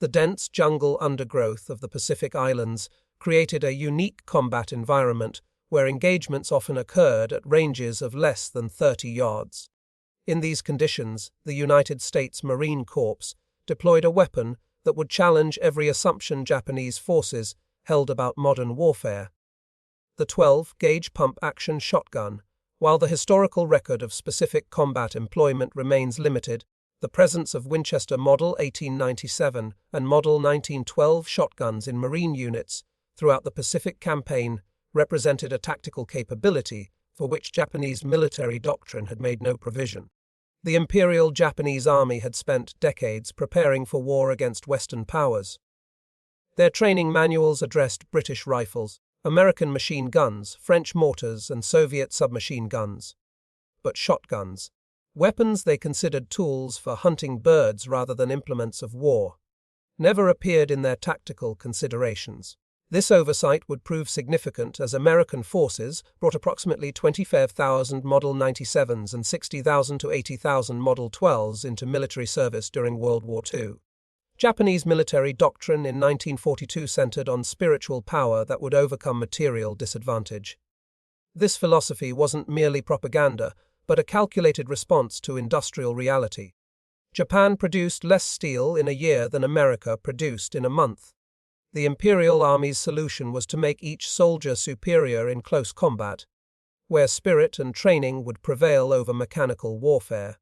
The dense jungle undergrowth of the Pacific Islands created a unique combat environment where engagements often occurred at ranges of less than 30 yards. In these conditions, the United States Marine Corps deployed a weapon that would challenge every assumption Japanese forces held about modern warfare: the 12-gauge pump-action shotgun. While the historical record of specific combat employment remains limited, the presence of Winchester Model 1897 and Model 1912 shotguns in Marine units throughout the Pacific Campaign represented a tactical capability for which Japanese military doctrine had made no provision. The Imperial Japanese Army had spent decades preparing for war against Western powers. Their training manuals addressed British rifles, American machine guns, French mortars, and Soviet submachine guns. But shotguns, weapons they considered tools for hunting birds rather than implements of war, never appeared in their tactical considerations. This oversight would prove significant as American forces brought approximately 25,000 Model 97s and 60,000 to 80,000 Model 12s into military service during World War II. Japanese military doctrine in 1942 centered on spiritual power that would overcome material disadvantage. This philosophy wasn't merely propaganda, but a calculated response to industrial reality. Japan produced less steel in a year than America produced in a month. The Imperial Army's solution was to make each soldier superior in close combat, where spirit and training would prevail over mechanical warfare.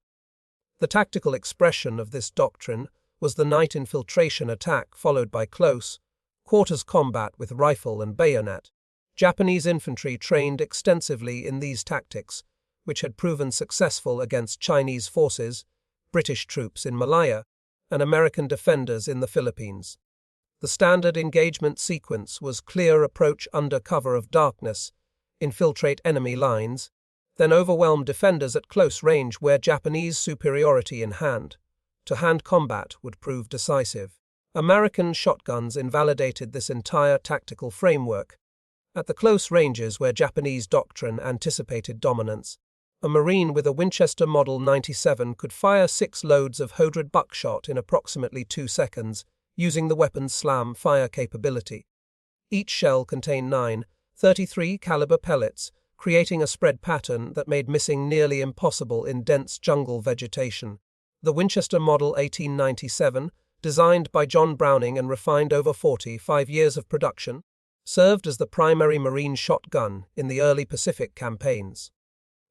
The tactical expression of this doctrine was the night infiltration attack followed by close quarters combat with rifle and bayonet. Japanese infantry trained extensively in these tactics, which had proven successful against Chinese forces, British troops in Malaya, and American defenders in the Philippines. The standard engagement sequence was clear approach under cover of darkness, infiltrate enemy lines, then overwhelm defenders at close range where Japanese superiority in hand-to-hand combat would prove decisive. American shotguns invalidated this entire tactical framework. At the close ranges where Japanese doctrine anticipated dominance, a Marine with a Winchester Model 97 could fire 6 loads of hodred buckshot in approximately 2 seconds, using the weapon's slam fire capability. Each shell contained 9 .33 caliber pellets, creating a spread pattern that made missing nearly impossible in dense jungle vegetation. The Winchester Model 1897, designed by John Browning and refined over 45 years of production, served as the primary Marine shotgun in the early Pacific campaigns.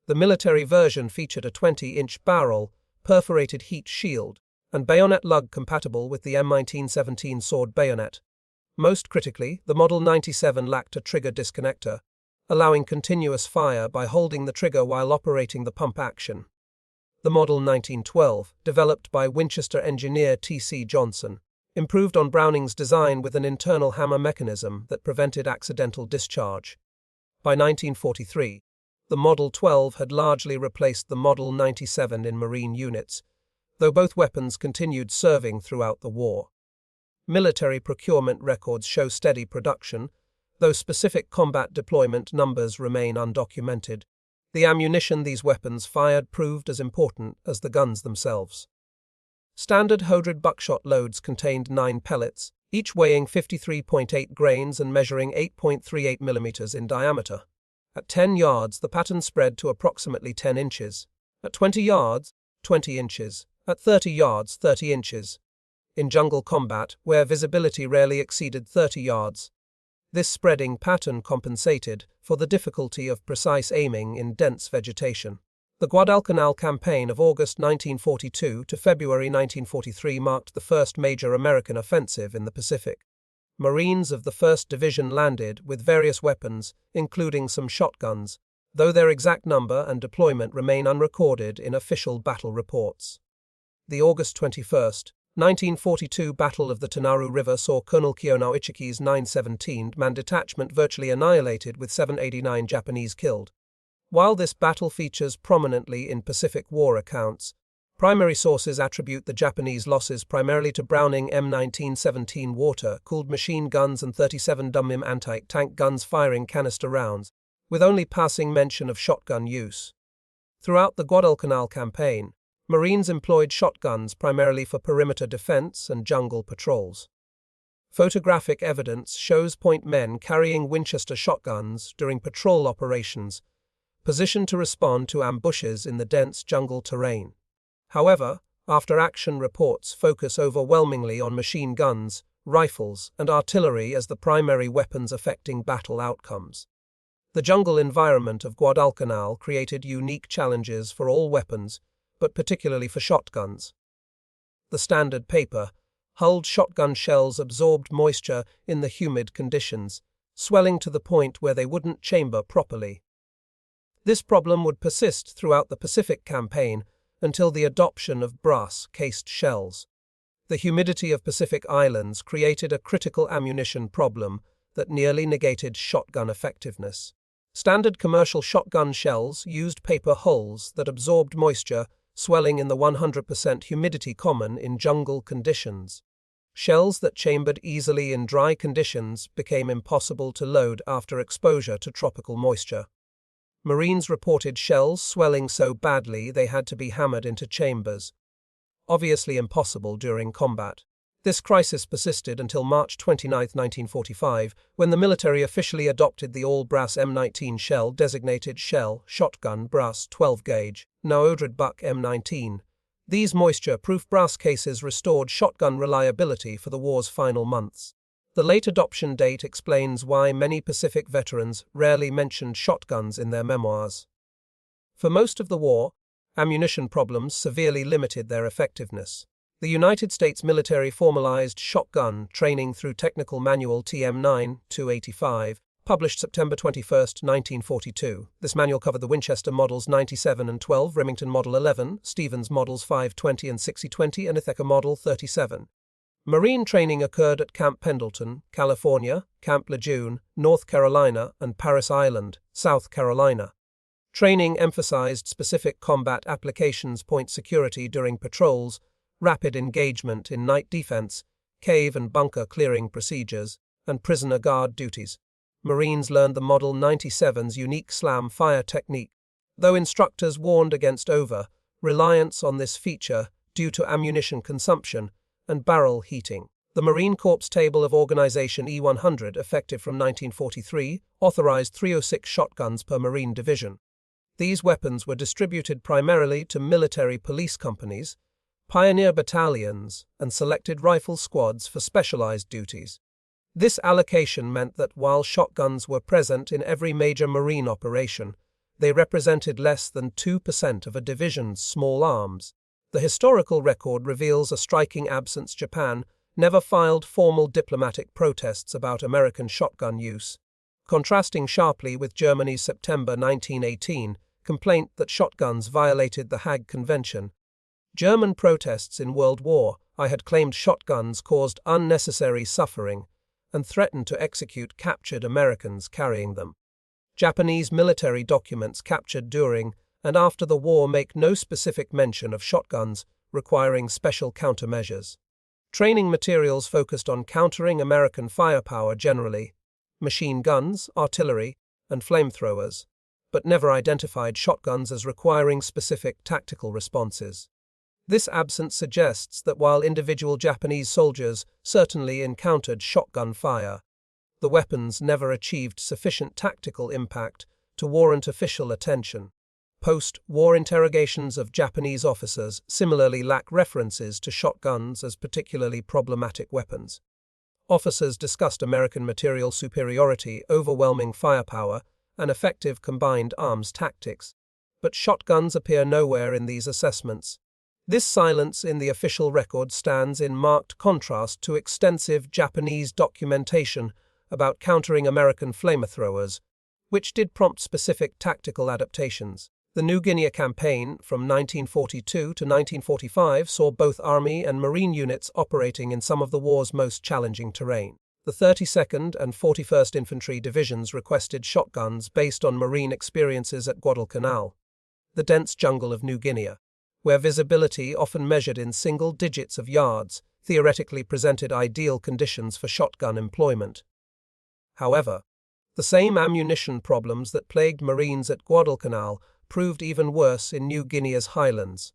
The military version featured a 20-inch barrel, perforated heat shield, and bayonet lug compatible with the M1917 sword bayonet. Most critically, the Model 97 lacked a trigger disconnector, allowing continuous fire by holding the trigger while operating the pump action. The Model 1912, developed by Winchester engineer T.C. Johnson, improved on Browning's design with an internal hammer mechanism that prevented accidental discharge. By 1943, the Model 12 had largely replaced the Model 97 in Marine units, though both weapons continued serving throughout the war. Military procurement records show steady production, though specific combat deployment numbers remain undocumented. The ammunition these weapons fired proved as important as the guns themselves. Standard hodred buckshot loads contained 9 pellets, each weighing 53.8 grains and measuring 8.38 millimeters in diameter. At 10 yards, the pattern spread to approximately 10 inches. At 20 yards, 20 inches. At 30 yards, 30 inches. In jungle combat, where visibility rarely exceeded 30 yards, this spreading pattern compensated for the difficulty of precise aiming in dense vegetation. The Guadalcanal campaign of August 1942 to February 1943 marked the first major American offensive in the Pacific. Marines of the 1st Division landed with various weapons, including some shotguns, though their exact number and deployment remain unrecorded in official battle reports. The August 21, 1942 Battle of the Tanaru River saw Colonel Kiyonao Ichiki's 917-man detachment virtually annihilated with 789 Japanese killed. While this battle features prominently in Pacific War accounts, primary sources attribute the Japanese losses primarily to Browning M1917 water-cooled machine guns and 37 Dunmim anti-tank guns firing canister rounds, with only passing mention of shotgun use. Throughout the Guadalcanal campaign, Marines employed shotguns primarily for perimeter defense and jungle patrols. Photographic evidence shows point men carrying Winchester shotguns during patrol operations, positioned to respond to ambushes in the dense jungle terrain. However, after-action reports focus overwhelmingly on machine guns, rifles, and artillery as the primary weapons affecting battle outcomes. The jungle environment of Guadalcanal created unique challenges for all weapons, but particularly for shotguns. The standard paper, hulled shotgun shells absorbed moisture in the humid conditions, swelling to the point where they wouldn't chamber properly. This problem would persist throughout the Pacific campaign until the adoption of brass-cased shells. The humidity of Pacific islands created a critical ammunition problem that nearly negated shotgun effectiveness. Standard commercial shotgun shells used paper hulls that absorbed moisture, swelling in the 100% humidity common in jungle conditions. Shells that chambered easily in dry conditions became impossible to load after exposure to tropical moisture. Marines reported shells swelling so badly they had to be hammered into chambers. Obviously impossible during combat. This crisis persisted until March 29, 1945, when the military officially adopted the all-brass M19 shell designated shell shotgun brass 12-gauge, now Odred Buck M19. These moisture-proof brass cases restored shotgun reliability for the war's final months. The late adoption date explains why many Pacific veterans rarely mentioned shotguns in their memoirs. For most of the war, ammunition problems severely limited their effectiveness. The United States military formalized shotgun training through Technical Manual TM9-285, published September 21, 1942. This manual covered the Winchester Models 97 and 12, Remington Model 11, Stevens Models 520 and 620, and Ithaca Model 37. Marine training occurred at Camp Pendleton, California, Camp Lejeune, North Carolina, and Parris Island, South Carolina. Training emphasized specific combat applications, point security during patrols, rapid engagement in night defense, cave and bunker clearing procedures, and prisoner guard duties. Marines learned the Model 97's unique slam fire technique, though instructors warned against over-reliance on this feature due to ammunition consumption and barrel heating. The Marine Corps Table of Organization E100, effective from 1943, authorized 306 shotguns per Marine division. These weapons were distributed primarily to military police companies, pioneer battalions, and selected rifle squads for specialized duties. This allocation meant that while shotguns were present in every major Marine operation, they represented less than 2% of a division's small arms. The historical record reveals a striking absence. Japan never filed formal diplomatic protests about American shotgun use, contrasting sharply with Germany's September 1918 complaint that shotguns violated the Hague Convention. German protests in World War I had claimed shotguns caused unnecessary suffering and threatened to execute captured Americans carrying them. Japanese military documents captured during and after the war make no specific mention of shotguns requiring special countermeasures. Training materials focused on countering American firepower generally, machine guns, artillery, and flamethrowers, but never identified shotguns as requiring specific tactical responses. This absence suggests that while individual Japanese soldiers certainly encountered shotgun fire, the weapons never achieved sufficient tactical impact to warrant official attention. Post-war interrogations of Japanese officers similarly lack references to shotguns as particularly problematic weapons. Officers discussed American material superiority, overwhelming firepower, and effective combined arms tactics, but shotguns appear nowhere in these assessments. This silence in the official record stands in marked contrast to extensive Japanese documentation about countering American flamethrowers, which did prompt specific tactical adaptations. The New Guinea campaign from 1942 to 1945 saw both Army and Marine units operating in some of the war's most challenging terrain. The 32nd and 41st Infantry Divisions requested shotguns based on Marine experiences at Guadalcanal, the dense jungle of New Guinea, where visibility, often measured in single digits of yards, theoretically presented ideal conditions for shotgun employment. However, the same ammunition problems that plagued Marines at Guadalcanal proved even worse in New Guinea's highlands.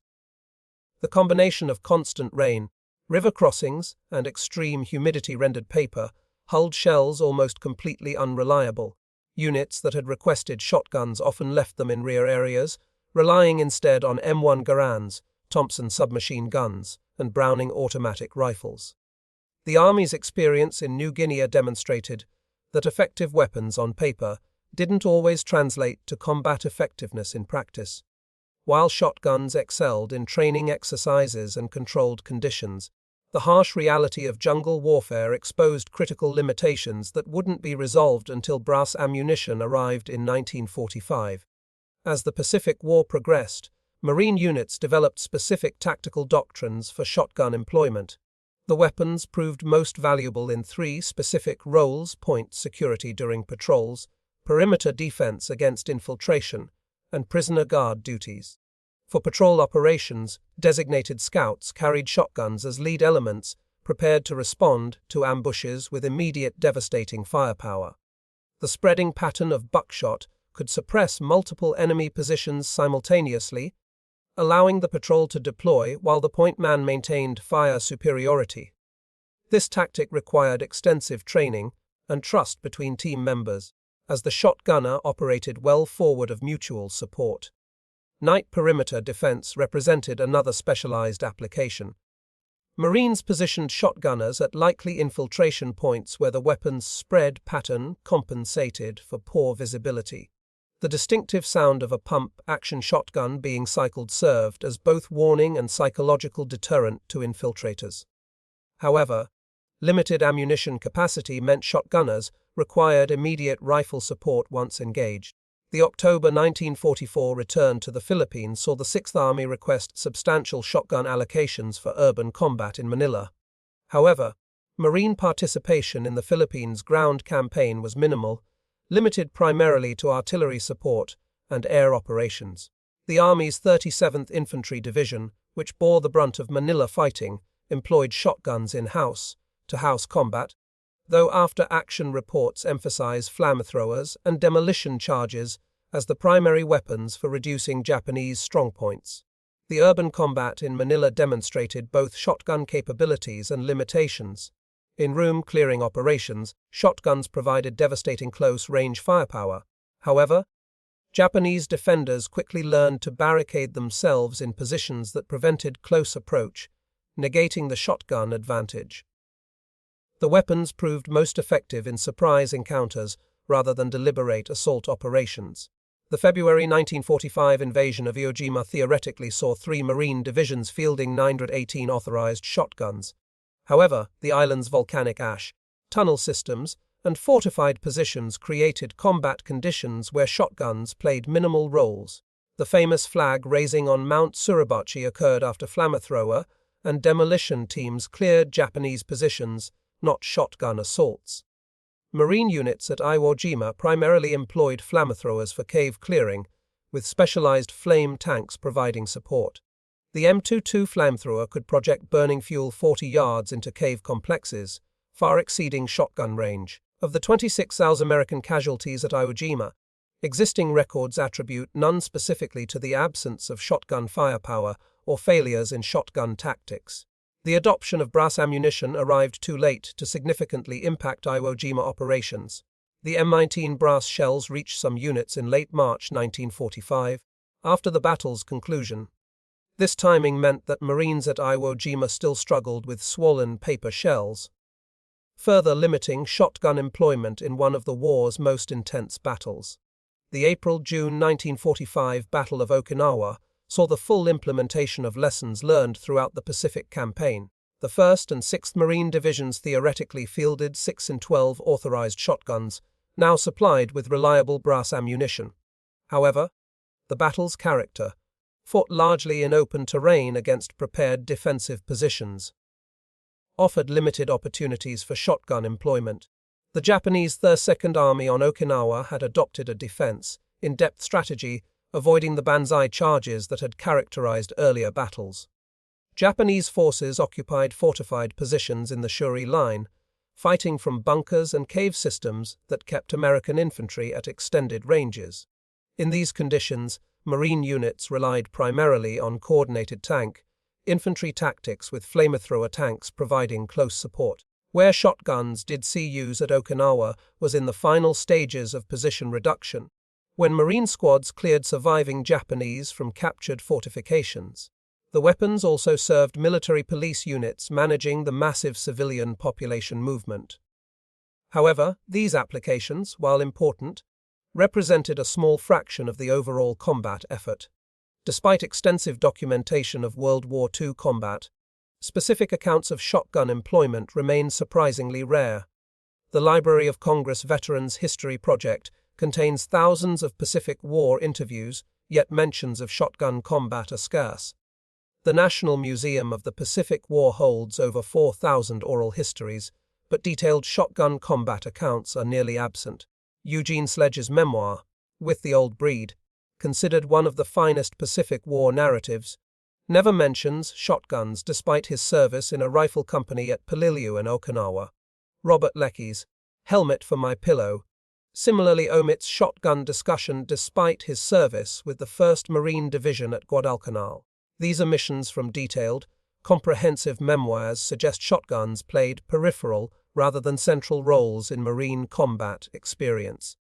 The combination of constant rain, river crossings, and extreme humidity rendered paper-hulled shells almost completely unreliable. Units that had requested shotguns often left them in rear areas, relying instead on M1 Garands, Thompson submachine guns, and Browning automatic rifles. The Army's experience in New Guinea demonstrated that effective weapons on paper didn't always translate to combat effectiveness in practice. While shotguns excelled in training exercises and controlled conditions, the harsh reality of jungle warfare exposed critical limitations that wouldn't be resolved until brass ammunition arrived in 1945. As the Pacific War progressed, Marine units developed specific tactical doctrines for shotgun employment. The weapons proved most valuable in three specific roles: point security during patrols, perimeter defense against infiltration, and prisoner guard duties. For patrol operations, designated scouts carried shotguns as lead elements, prepared to respond to ambushes with immediate devastating firepower. The spreading pattern of buckshot could suppress multiple enemy positions simultaneously, allowing the patrol to deploy while the point man maintained fire superiority. This tactic required extensive training and trust between team members, as the shotgunner operated well forward of mutual support. Night perimeter defense represented another specialized application. Marines positioned shotgunners at likely infiltration points where the weapon's spread pattern compensated for poor visibility. The distinctive sound of a pump-action shotgun being cycled served as both warning and psychological deterrent to infiltrators. However, limited ammunition capacity meant shotgunners required immediate rifle support once engaged. The October 1944 return to the Philippines saw the Sixth Army request substantial shotgun allocations for urban combat in Manila. However, Marine participation in the Philippines ground campaign was minimal, limited primarily to artillery support and air operations. The Army's 37th Infantry Division, which bore the brunt of Manila fighting, employed shotguns in-house to house combat, though after-action reports emphasize flamethrowers and demolition charges as the primary weapons for reducing Japanese strongpoints. The urban combat in Manila demonstrated both shotgun capabilities and limitations. In room-clearing operations, shotguns provided devastating close-range firepower. However, Japanese defenders quickly learned to barricade themselves in positions that prevented close approach, negating the shotgun advantage. The weapons proved most effective in surprise encounters rather than deliberate assault operations. The February 1945 invasion of Iwo Jima theoretically saw 3 Marine divisions fielding 918 authorized shotguns. However, the island's volcanic ash, tunnel systems, and fortified positions created combat conditions where shotguns played minimal roles. The famous flag raising on Mount Suribachi occurred after flamethrower and demolition teams cleared Japanese positions, not shotgun assaults. Marine units at Iwo Jima primarily employed flamethrowers for cave clearing, with specialized flame tanks providing support. The M22 flamethrower could project burning fuel 40 yards into cave complexes, far exceeding shotgun range. Of the 26 South American casualties at Iwo Jima, existing records attribute none specifically to the absence of shotgun firepower or failures in shotgun tactics. The adoption of brass ammunition arrived too late to significantly impact Iwo Jima operations. The M19 brass shells reached some units in late March 1945, after the battle's conclusion. This timing meant that Marines at Iwo Jima still struggled with swollen paper shells, further limiting shotgun employment in one of the war's most intense battles. The April-June 1945 Battle of Okinawa saw the full implementation of lessons learned throughout the Pacific Campaign. The 1st and 6th Marine Divisions theoretically fielded 6 and 12 authorized shotguns, now supplied with reliable brass ammunition. However, the battle's character, fought largely in open terrain against prepared defensive positions, offered limited opportunities for shotgun employment. The Japanese 2nd Army on Okinawa had adopted a defense, in-depth strategy, avoiding the banzai charges that had characterized earlier battles. Japanese forces occupied fortified positions in the Shuri Line, fighting from bunkers and cave systems that kept American infantry at extended ranges. In these conditions, Marine units relied primarily on coordinated tank, infantry tactics with flamethrower tanks providing close support. Where shotguns did see use at Okinawa was in the final stages of position reduction, when Marine squads cleared surviving Japanese from captured fortifications. The weapons also served military police units managing the massive civilian population movement. However, these applications, while important, represented a small fraction of the overall combat effort. Despite extensive documentation of World War II combat, specific accounts of shotgun employment remain surprisingly rare. The Library of Congress Veterans History Project contains thousands of Pacific War interviews, yet mentions of shotgun combat are scarce. The National Museum of the Pacific War holds over 4,000 oral histories, but detailed shotgun combat accounts are nearly absent. Eugene Sledge's memoir, With the Old Breed, considered one of the finest Pacific War narratives, never mentions shotguns despite his service in a rifle company at Peleliu in Okinawa. Robert Leckey's Helmet for My Pillow similarly omits shotgun discussion despite his service with the 1st Marine Division at Guadalcanal. These omissions from detailed, comprehensive memoirs suggest shotguns played peripheral rather than central roles in Marine combat experience.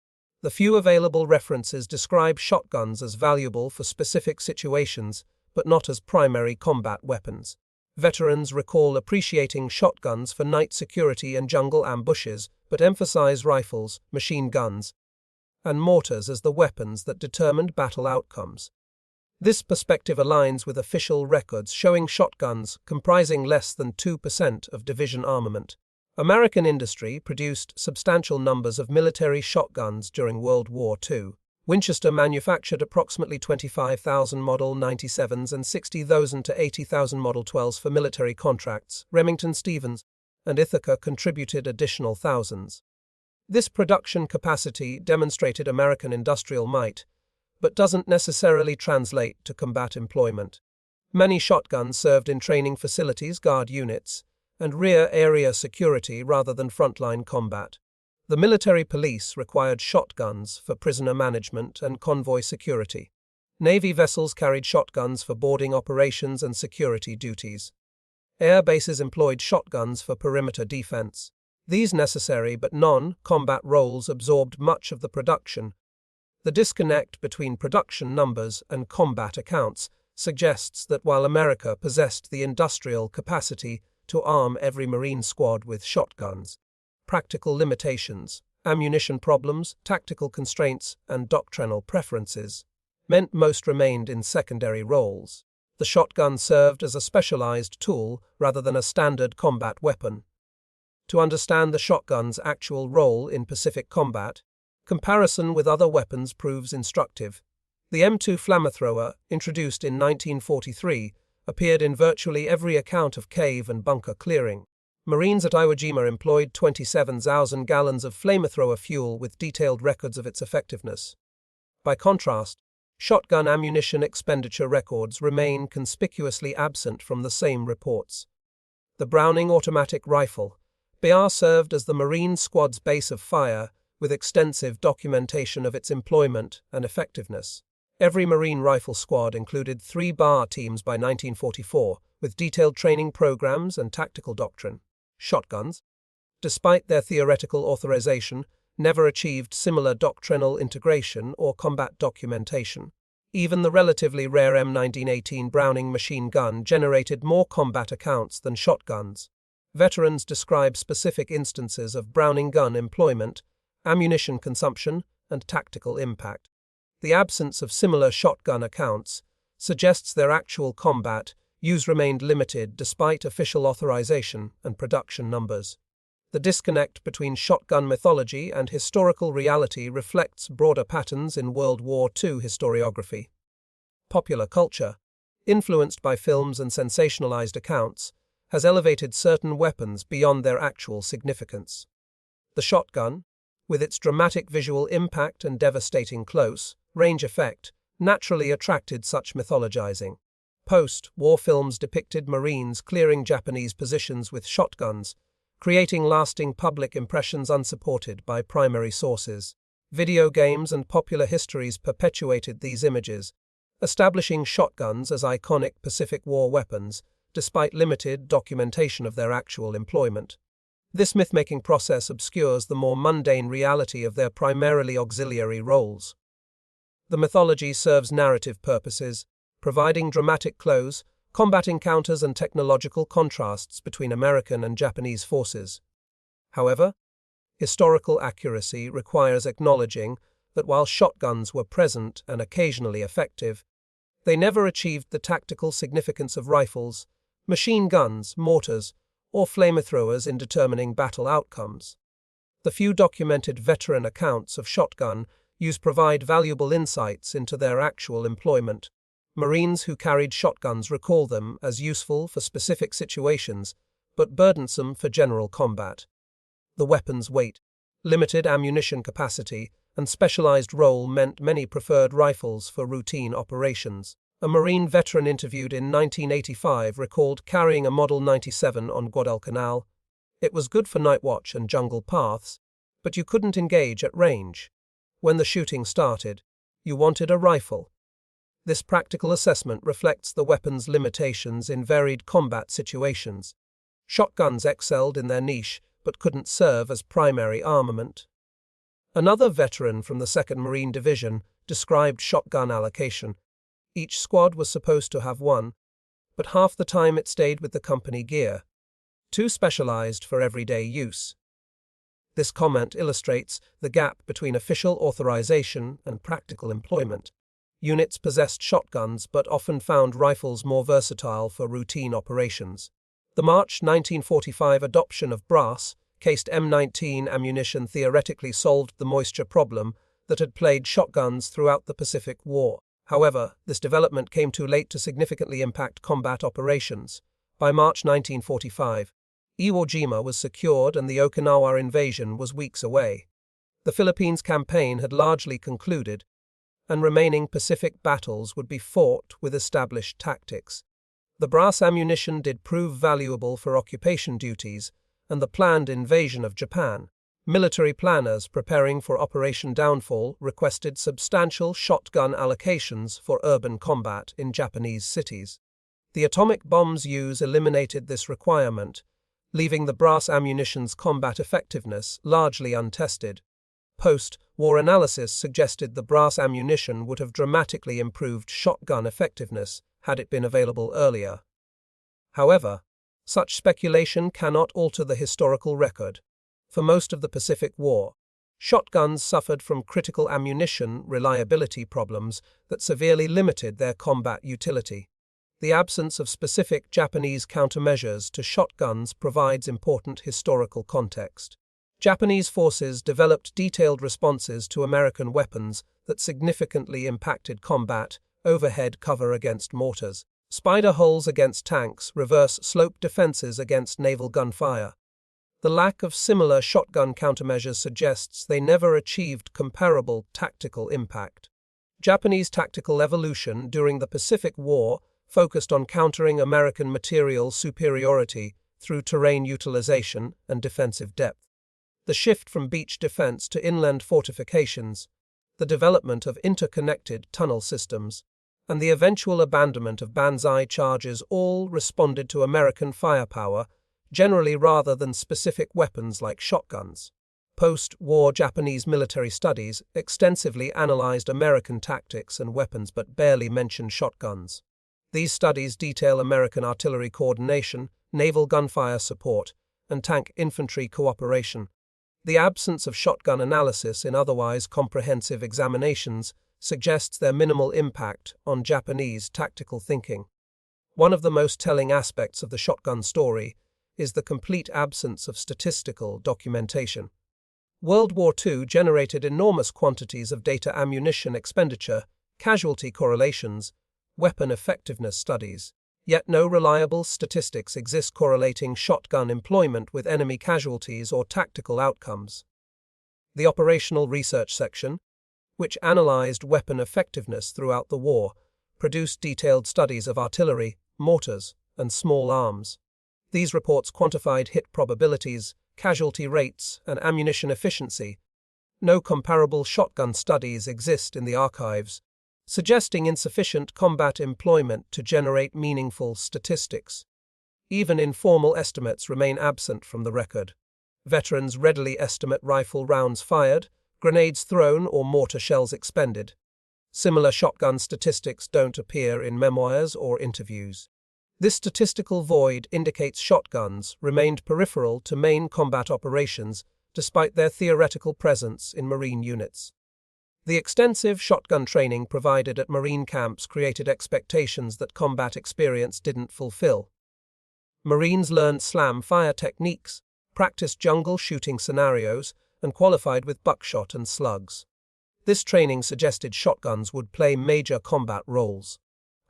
The few available references describe shotguns as valuable for specific situations, but not as primary combat weapons. Veterans recall appreciating shotguns for night security and jungle ambushes, but emphasize rifles, machine guns, and mortars as the weapons that determined battle outcomes. This perspective aligns with official records showing shotguns comprising less than 2% of division armament. American industry produced substantial numbers of military shotguns during World War II. Winchester manufactured approximately 25,000 Model 97s and 60,000 to 80,000 Model 12s for military contracts. Remington-Stevens and Ithaca contributed additional thousands. This production capacity demonstrated American industrial might, but doesn't necessarily translate to combat employment. Many shotguns served in training facilities, guard units, and rear area security rather than frontline combat. The military police required shotguns for prisoner management and convoy security. Navy vessels carried shotguns for boarding operations and security duties. Air bases employed shotguns for perimeter defense. These necessary but non-combat roles absorbed much of the production. The disconnect between production numbers and combat accounts suggests that while America possessed the industrial capacity to arm every Marine squad with shotguns, practical limitations, ammunition problems, tactical constraints, and doctrinal preferences meant most remained in secondary roles. The shotgun served as a specialized tool rather than a standard combat weapon. To understand the shotgun's actual role in Pacific combat, comparison with other weapons proves instructive. The M2 flamethrower, introduced in 1943, appeared in virtually every account of cave and bunker clearing. Marines at Iwo Jima employed 27,000 gallons of flamethrower fuel with detailed records of its effectiveness. By contrast, shotgun ammunition expenditure records remain conspicuously absent from the same reports. The Browning automatic rifle, BR, served as the Marine squad's base of fire, with extensive documentation of its employment and effectiveness. Every Marine rifle squad included 3 BAR teams by 1944, with detailed training programs and tactical doctrine. Shotguns, despite their theoretical authorization, never achieved similar doctrinal integration or combat documentation. Even the relatively rare M1918 Browning machine gun generated more combat accounts than shotguns. Veterans describe specific instances of Browning gun employment, ammunition consumption, and tactical impact. The absence of similar shotgun accounts suggests their actual combat use remained limited despite official authorization and production numbers. The disconnect between shotgun mythology and historical reality reflects broader patterns in World War II historiography. Popular culture, influenced by films and sensationalized accounts, has elevated certain weapons beyond their actual significance. The shotgun, with its dramatic visual impact and devastating close-range effect, naturally attracted such mythologizing. Post-war films depicted Marines clearing Japanese positions with shotguns, creating lasting public impressions unsupported by primary sources. Video games and popular histories perpetuated these images, establishing shotguns as iconic Pacific War weapons despite limited documentation of their actual employment. This myth-making process obscures the more mundane reality of their primarily auxiliary roles. The mythology serves narrative purposes, providing dramatic close, combat encounters and technological contrasts between American and Japanese forces. However, historical accuracy requires acknowledging that while shotguns were present and occasionally effective, they never achieved the tactical significance of rifles, machine guns, mortars, or flamethrowers in determining battle outcomes. The few documented veteran accounts of shotgun use provide valuable insights into their actual employment. Marines who carried shotguns recall them as useful for specific situations, but burdensome for general combat. The weapon's weight, limited ammunition capacity, and specialized role meant many preferred rifles for routine operations. A Marine veteran interviewed in 1985 recalled carrying a Model 97 on Guadalcanal. It was good for night watch and jungle paths, but you couldn't engage at range. When the shooting started, you wanted a rifle. This practical assessment reflects the weapon's limitations in varied combat situations. Shotguns excelled in their niche, but couldn't serve as primary armament. Another veteran from the 2nd Marine Division described shotgun allocation. Each squad was supposed to have one, but half the time it stayed with the company gear, too specialized for everyday use. This comment illustrates the gap between official authorization and practical employment. Units possessed shotguns but often found rifles more versatile for routine operations. The March 1945 adoption of brass-cased M19 ammunition theoretically solved the moisture problem that had plagued shotguns throughout the Pacific War. However, this development came too late to significantly impact combat operations. By March 1945, Iwo Jima was secured and the Okinawa invasion was weeks away. The Philippines campaign had largely concluded, and remaining Pacific battles would be fought with established tactics. The brass ammunition did prove valuable for occupation duties and the planned invasion of Japan. Military planners preparing for Operation Downfall requested substantial shotgun allocations for urban combat in Japanese cities. The atomic bomb's use eliminated this requirement, leaving the brass ammunition's combat effectiveness largely untested. Post-war analysis suggested the brass ammunition would have dramatically improved shotgun effectiveness had it been available earlier. However, such speculation cannot alter the historical record. For most of the Pacific War, shotguns suffered from critical ammunition reliability problems that severely limited their combat utility. The absence of specific Japanese countermeasures to shotguns provides important historical context. Japanese forces developed detailed responses to American weapons that significantly impacted combat, overhead cover against mortars, spider holes against tanks, reverse slope defenses against naval gunfire. The lack of similar shotgun countermeasures suggests they never achieved comparable tactical impact. Japanese tactical evolution during the Pacific War focused on countering American material superiority through terrain utilization and defensive depth. The shift from beach defense to inland fortifications, the development of interconnected tunnel systems, and the eventual abandonment of banzai charges all responded to American firepower, generally rather than specific weapons like shotguns. Post-war Japanese military studies extensively analyzed American tactics and weapons but barely mentioned shotguns. These studies detail American artillery coordination, naval gunfire support, and tank infantry cooperation. The absence of shotgun analysis in otherwise comprehensive examinations suggests their minimal impact on Japanese tactical thinking. One of the most telling aspects of the shotgun story is the complete absence of statistical documentation. World War II generated enormous quantities of data ammunition expenditure, casualty correlations, weapon effectiveness studies. Yet no reliable statistics exist correlating shotgun employment with enemy casualties or tactical outcomes. The Operational Research Section, which analyzed weapon effectiveness throughout the war, produced detailed studies of artillery, mortars, and small arms. These reports quantified hit probabilities, casualty rates, and ammunition efficiency. No comparable shotgun studies exist in the archives, suggesting insufficient combat employment to generate meaningful statistics. Even informal estimates remain absent from the record. Veterans readily estimate rifle rounds fired, grenades thrown, or mortar shells expended. Similar shotgun statistics don't appear in memoirs or interviews. This statistical void indicates shotguns remained peripheral to main combat operations despite their theoretical presence in Marine units. The extensive shotgun training provided at Marine camps created expectations that combat experience didn't fulfill. Marines learned slam fire techniques, practiced jungle shooting scenarios, and qualified with buckshot and slugs. This training suggested shotguns would play major combat roles.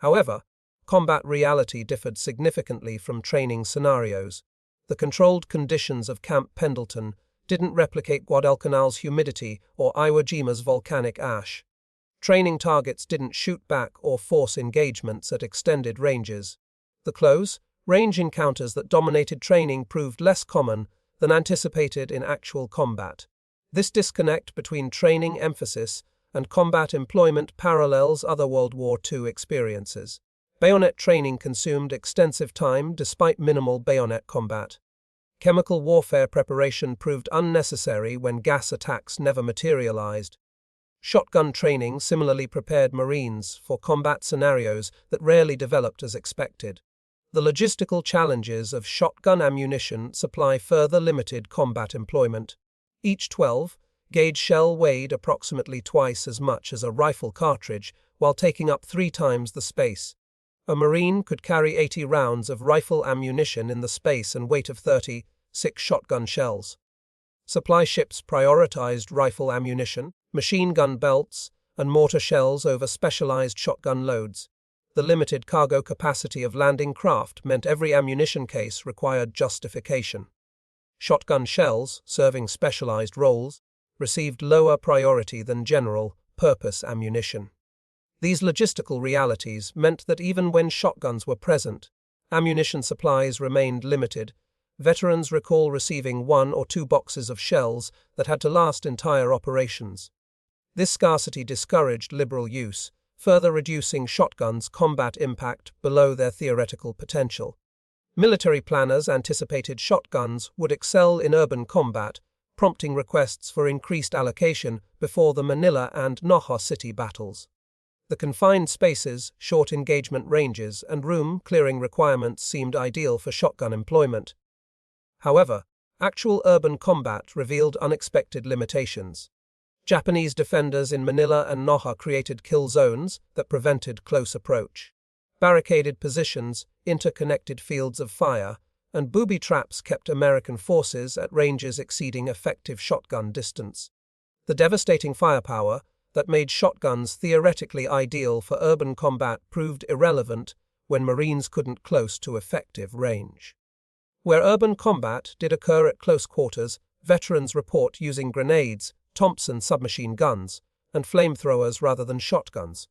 However, combat reality differed significantly from training scenarios. The controlled conditions of Camp Pendleton didn't replicate Guadalcanal's humidity or Iwo Jima's volcanic ash. Training targets didn't shoot back or force engagements at extended ranges. The close, range encounters that dominated training proved less common than anticipated in actual combat. This disconnect between training emphasis and combat employment parallels other World War II experiences. Bayonet training consumed extensive time despite minimal bayonet combat. Chemical warfare preparation proved unnecessary when gas attacks never materialized. Shotgun training similarly prepared Marines for combat scenarios that rarely developed as expected. The logistical challenges of shotgun ammunition supply further limited combat employment. Each 12-gauge shell weighed approximately twice as much as a rifle cartridge while taking up 3 times the space. A Marine could carry 80 rounds of rifle ammunition in the space and weight of 36 shotgun shells. Supply ships prioritized rifle ammunition, machine gun belts, and mortar shells over specialized shotgun loads. The limited cargo capacity of landing craft meant every ammunition case required justification. Shotgun shells, serving specialized roles, received lower priority than general-purpose ammunition. These logistical realities meant that even when shotguns were present, ammunition supplies remained limited. Veterans recall receiving 1 or 2 boxes of shells that had to last entire operations. This scarcity discouraged liberal use, further reducing shotguns' combat impact below their theoretical potential. Military planners anticipated shotguns would excel in urban combat, prompting requests for increased allocation before the Manila and Noho city battles. The confined spaces, short engagement ranges, and room-clearing requirements seemed ideal for shotgun employment. However, actual urban combat revealed unexpected limitations. Japanese defenders in Manila and Noho created kill zones that prevented close approach. Barricaded positions, interconnected fields of fire, and booby traps kept American forces at ranges exceeding effective shotgun distance. The devastating firepower that made shotguns theoretically ideal for urban combat proved irrelevant when Marines couldn't close to effective range. Where urban combat did occur at close quarters, veterans report using grenades, Thompson submachine guns, and flamethrowers rather than shotguns.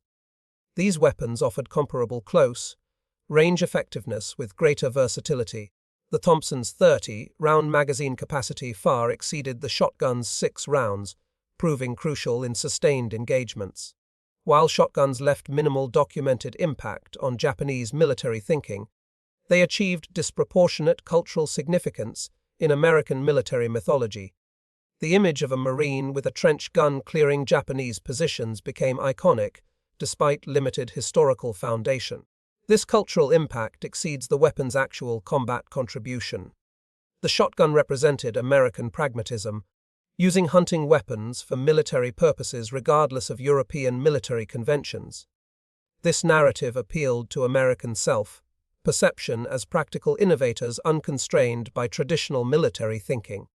These weapons offered comparable close-range effectiveness with greater versatility. The Thompson's 30-round magazine capacity far exceeded the shotgun's 6 rounds, proving crucial in sustained engagements. While shotguns left minimal documented impact on Japanese military thinking, they achieved disproportionate cultural significance in American military mythology. The image of a Marine with a trench gun clearing Japanese positions became iconic, despite limited historical foundation. This cultural impact exceeds the weapon's actual combat contribution. The shotgun represented American pragmatism, using hunting weapons for military purposes regardless of European military conventions. This narrative appealed to American self-perception as practical innovators unconstrained by traditional military thinking.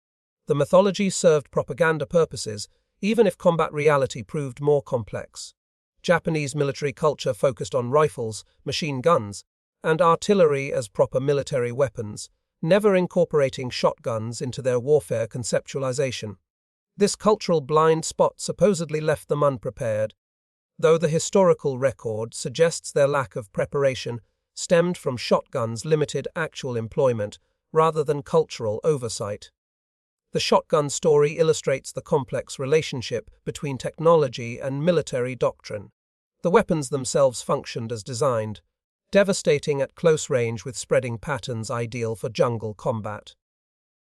The mythology served propaganda purposes, even if combat reality proved more complex. Japanese military culture focused on rifles, machine guns, and artillery as proper military weapons, never incorporating shotguns into their warfare conceptualization. This cultural blind spot supposedly left them unprepared, though the historical record suggests their lack of preparation stemmed from shotguns' limited actual employment rather than cultural oversight. The shotgun story illustrates the complex relationship between technology and military doctrine. The weapons themselves functioned as designed, devastating at close range with spreading patterns ideal for jungle combat.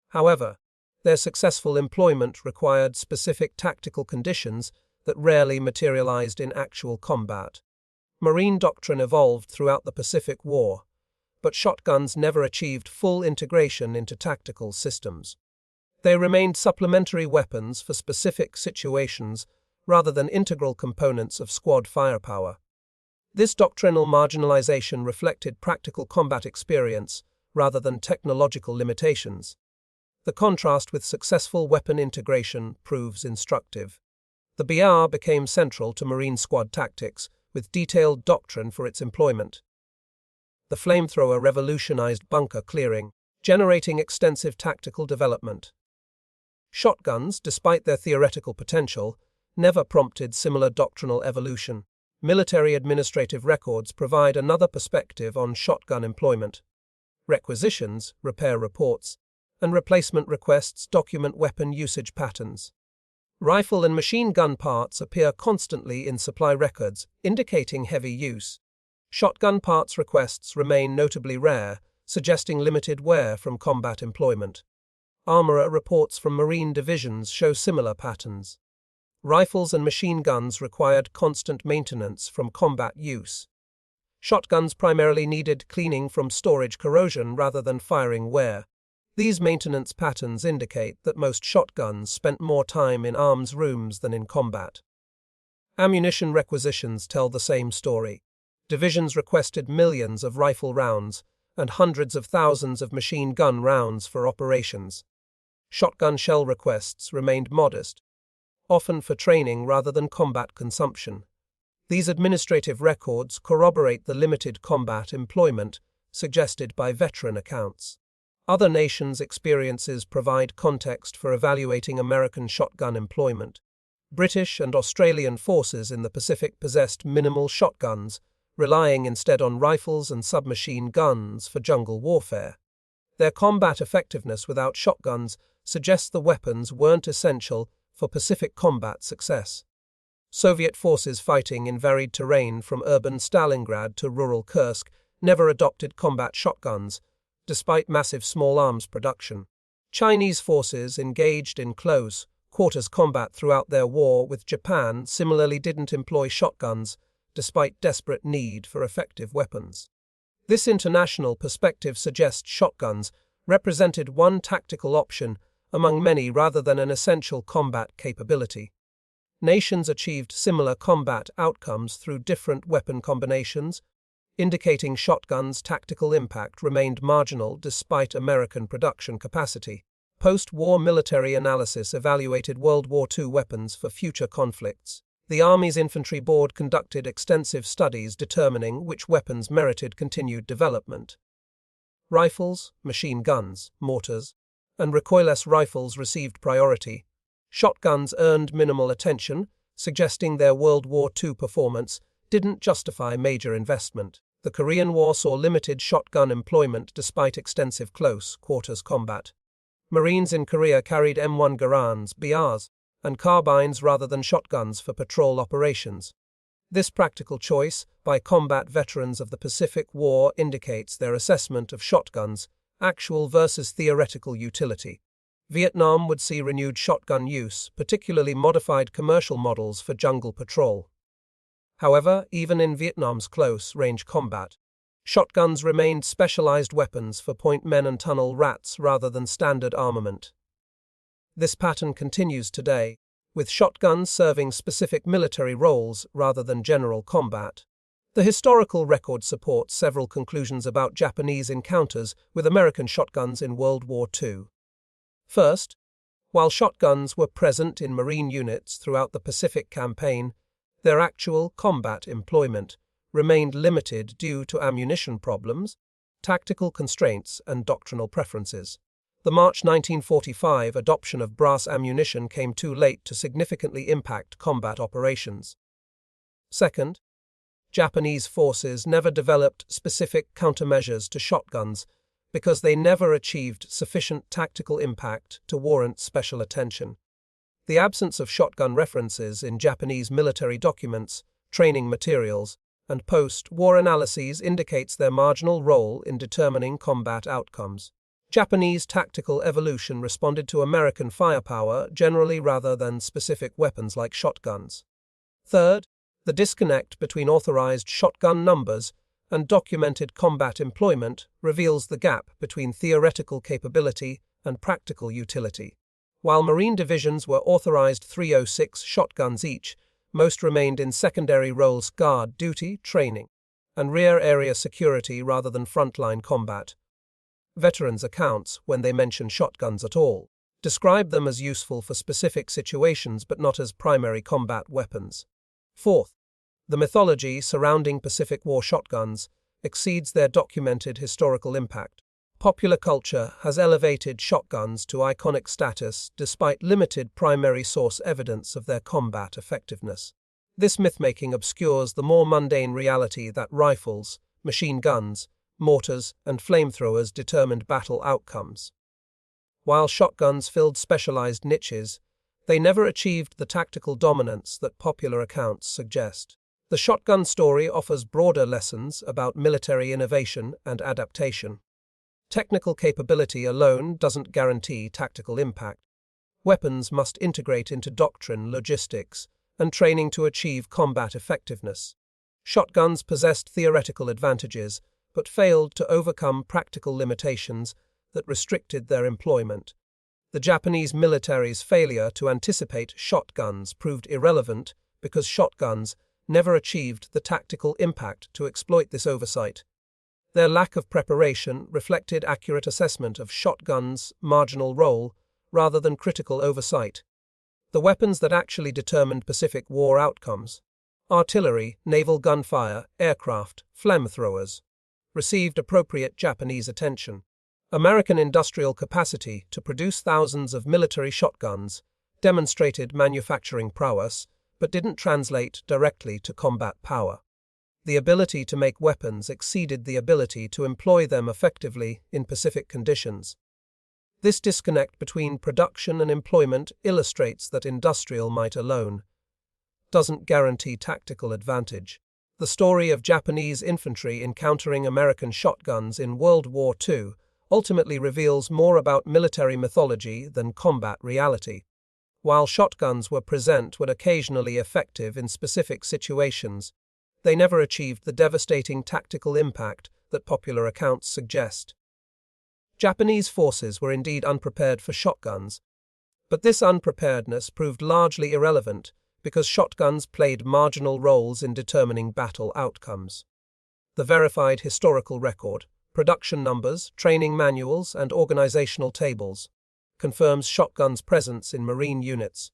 However, their successful employment required specific tactical conditions that rarely materialized in actual combat. Marine doctrine evolved throughout the Pacific War, but shotguns never achieved full integration into tactical systems. They remained supplementary weapons for specific situations rather than integral components of squad firepower. This doctrinal marginalization reflected practical combat experience rather than technological limitations. The contrast with successful weapon integration proves instructive. The BR became central to Marine squad tactics, with detailed doctrine for its employment. The flamethrower revolutionized bunker clearing, generating extensive tactical development. Shotguns, despite their theoretical potential, never prompted similar doctrinal evolution. Military administrative records provide another perspective on shotgun employment. Requisitions, repair reports, and replacement requests document weapon usage patterns. Rifle and machine gun parts appear constantly in supply records, indicating heavy use. Shotgun parts requests remain notably rare, suggesting limited wear from combat employment. Armorer reports from Marine divisions show similar patterns. Rifles and machine guns required constant maintenance from combat use. Shotguns primarily needed cleaning from storage corrosion rather than firing wear. These maintenance patterns indicate that most shotguns spent more time in arms rooms than in combat. Ammunition requisitions tell the same story. Divisions requested millions of rifle rounds and hundreds of thousands of machine gun rounds for operations. Shotgun shell requests remained modest, often for training rather than combat consumption. These administrative records corroborate the limited combat employment suggested by veteran accounts. Other nations' experiences provide context for evaluating American shotgun employment. British and Australian forces in the Pacific possessed minimal shotguns, relying instead on rifles and submachine guns for jungle warfare. Their combat effectiveness without shotguns suggests the weapons weren't essential for Pacific combat success. Soviet forces fighting in varied terrain from urban Stalingrad to rural Kursk never adopted combat shotguns, despite massive small arms production. Chinese forces engaged in close quarters combat throughout their war with Japan similarly didn't employ shotguns, despite desperate need for effective weapons. This international perspective suggests shotguns represented one tactical option among many rather than an essential combat capability. Nations achieved similar combat outcomes through different weapon combinations, indicating shotguns' tactical impact remained marginal despite American production capacity. Post-war military analysis evaluated World War II weapons for future conflicts. The Army's Infantry Board conducted extensive studies determining which weapons merited continued development. Rifles, machine guns, mortars, and recoilless rifles received priority. Shotguns earned minimal attention, suggesting their World War II performance didn't justify major investment. The Korean War saw limited shotgun employment despite extensive close quarters combat. Marines in Korea carried M1 Garands, BRs, and carbines rather than shotguns for patrol operations. This practical choice by combat veterans of the Pacific War indicates their assessment of shotguns' actual versus theoretical utility. Vietnam would see renewed shotgun use, particularly modified commercial models for jungle patrol. However, even in Vietnam's close-range combat, shotguns remained specialized weapons for point men and tunnel rats rather than standard armament. This pattern continues today, with shotguns serving specific military roles rather than general combat. The historical record supports several conclusions about Japanese encounters with American shotguns in World War II. First, while shotguns were present in Marine units throughout the Pacific Campaign, their actual combat employment remained limited due to ammunition problems, tactical constraints, and doctrinal preferences. The March 1945 adoption of brass ammunition came too late to significantly impact combat operations. Second, Japanese forces never developed specific countermeasures to shotguns because they never achieved sufficient tactical impact to warrant special attention. The absence of shotgun references in Japanese military documents, training materials, and post-war analyses indicates their marginal role in determining combat outcomes. Japanese tactical evolution responded to American firepower generally rather than specific weapons like shotguns. Third, the disconnect between authorized shotgun numbers and documented combat employment reveals the gap between theoretical capability and practical utility. While Marine divisions were authorized 306 shotguns each, most remained in secondary roles guard duty, training, and rear area security rather than frontline combat. Veterans' accounts, when they mention shotguns at all, describe them as useful for specific situations but not as primary combat weapons. Fourth, the mythology surrounding Pacific War shotguns exceeds their documented historical impact. Popular culture has elevated shotguns to iconic status despite limited primary source evidence of their combat effectiveness. This myth-making obscures the more mundane reality that rifles, machine guns, mortars, and flamethrowers determined battle outcomes. While shotguns filled specialized niches, they never achieved the tactical dominance that popular accounts suggest. The shotgun story offers broader lessons about military innovation and adaptation. Technical capability alone doesn't guarantee tactical impact. Weapons must integrate into doctrine, logistics, and training to achieve combat effectiveness. Shotguns possessed theoretical advantages, but failed to overcome practical limitations that restricted their employment. The Japanese military's failure to anticipate shotguns proved irrelevant because shotguns never achieved the tactical impact to exploit this oversight. Their lack of preparation reflected accurate assessment of shotguns' marginal role rather than critical oversight. The weapons that actually determined Pacific War outcomes, artillery, naval gunfire, aircraft, flamethrowers, received appropriate Japanese attention. American industrial capacity to produce thousands of military shotguns demonstrated manufacturing prowess, but didn't translate directly to combat power. The ability to make weapons exceeded the ability to employ them effectively in Pacific conditions. This disconnect between production and employment illustrates that industrial might alone doesn't guarantee tactical advantage. The story of Japanese infantry encountering American shotguns in World War II ultimately reveals more about military mythology than combat reality. While shotguns were occasionally effective in specific situations, they never achieved the devastating tactical impact that popular accounts suggest. Japanese forces were indeed unprepared for shotguns, but this unpreparedness proved largely irrelevant because shotguns played marginal roles in determining battle outcomes. The verified historical record, production numbers, training manuals, and organizational tables confirms shotguns' presence in Marine units.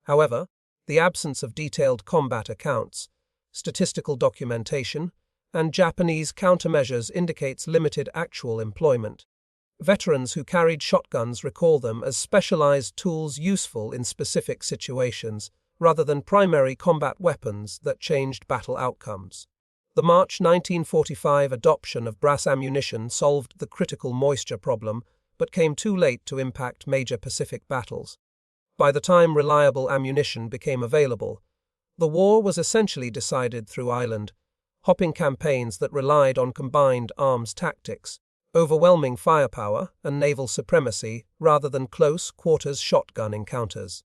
However, the absence of detailed combat accounts, statistical documentation, and Japanese countermeasures indicates limited actual employment. Veterans who carried shotguns recall them as specialized tools useful in specific situations, rather than primary combat weapons that changed battle outcomes. The March 1945 adoption of brass ammunition solved the critical moisture problem, but came too late to impact major Pacific battles. By the time reliable ammunition became available, the war was essentially decided through island-hopping campaigns that relied on combined arms tactics, overwhelming firepower, and naval supremacy rather than close-quarters shotgun encounters.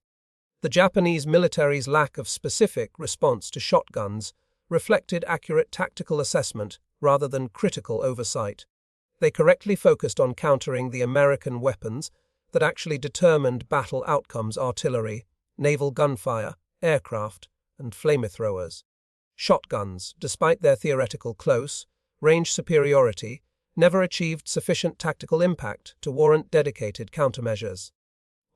The Japanese military's lack of specific response to shotguns reflected accurate tactical assessment rather than critical oversight. They correctly focused on countering the American weapons that actually determined battle outcomes: artillery, naval gunfire, aircraft, and flamethrowers. Shotguns, despite their theoretical close-range superiority, never achieved sufficient tactical impact to warrant dedicated countermeasures.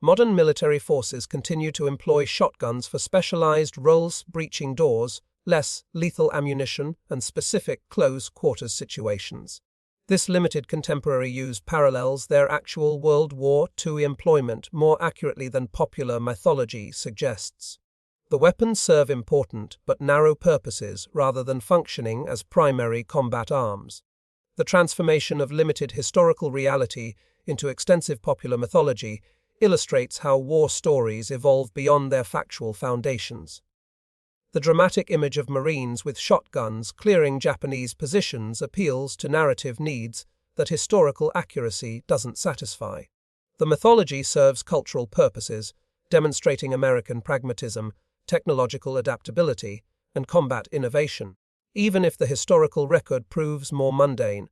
Modern military forces continue to employ shotguns for specialized roles, breaching doors, less lethal ammunition, and specific close-quarters situations. This limited contemporary use parallels their actual World War II employment more accurately than popular mythology suggests. The weapons serve important but narrow purposes rather than functioning as primary combat arms. The transformation of limited historical reality into extensive popular mythology illustrates how war stories evolve beyond their factual foundations. The dramatic image of Marines with shotguns clearing Japanese positions appeals to narrative needs that historical accuracy doesn't satisfy. The mythology serves cultural purposes, demonstrating American pragmatism, technological adaptability, and combat innovation. Even if the historical record proves more mundane,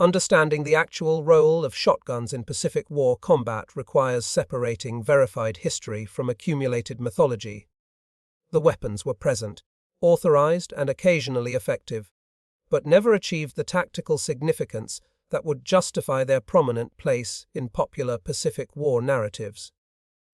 understanding the actual role of shotguns in Pacific War combat requires separating verified history from accumulated mythology. The weapons were present, authorized and occasionally effective, but never achieved the tactical significance that would justify their prominent place in popular Pacific War narratives.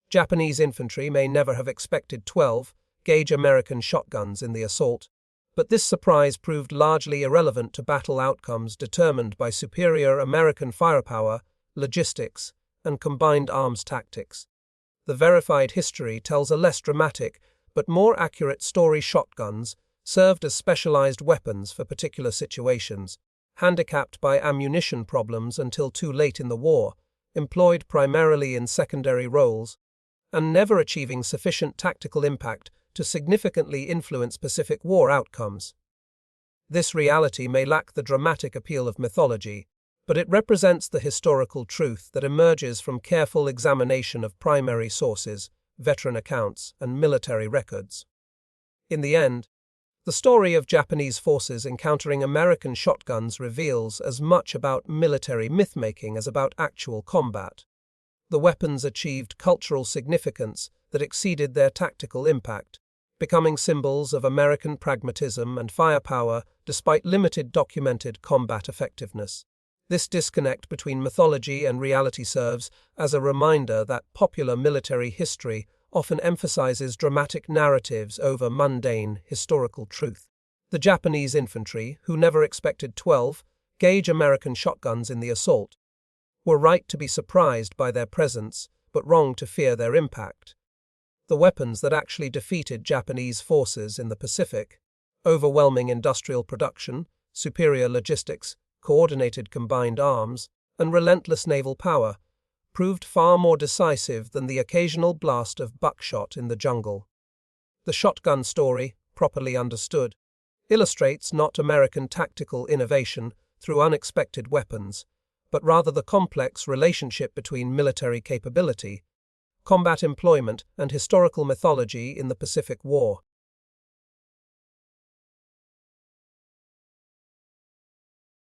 Japanese infantry may never have expected 12-gauge American shotguns in the assault, but this surprise proved largely irrelevant to battle outcomes determined by superior American firepower, logistics, and combined arms tactics. The verified history tells a less dramatic but more accurate story. Shotguns served as specialized weapons for particular situations, handicapped by ammunition problems until too late in the war, employed primarily in secondary roles, and never achieving sufficient tactical impact to significantly influence Pacific War outcomes. This reality may lack the dramatic appeal of mythology, but it represents the historical truth that emerges from careful examination of primary sources, veteran accounts, and military records. In the end, the story of Japanese forces encountering American shotguns reveals as much about military myth-making as about actual combat. The weapons achieved cultural significance that exceeded their tactical impact, becoming symbols of American pragmatism and firepower despite limited documented combat effectiveness. This disconnect between mythology and reality serves as a reminder that popular military history often emphasizes dramatic narratives over mundane historical truth. The Japanese infantry, who never expected 12-gauge American shotguns in the assault, were right to be surprised by their presence, but wrong to fear their impact. The weapons that actually defeated Japanese forces in the Pacific, overwhelming industrial production, superior logistics, coordinated combined arms, and relentless naval power, proved far more decisive than the occasional blast of buckshot in the jungle. The shotgun story, properly understood, illustrates not American tactical innovation through unexpected weapons, but rather the complex relationship between military capability, combat employment, and historical mythology in the Pacific War.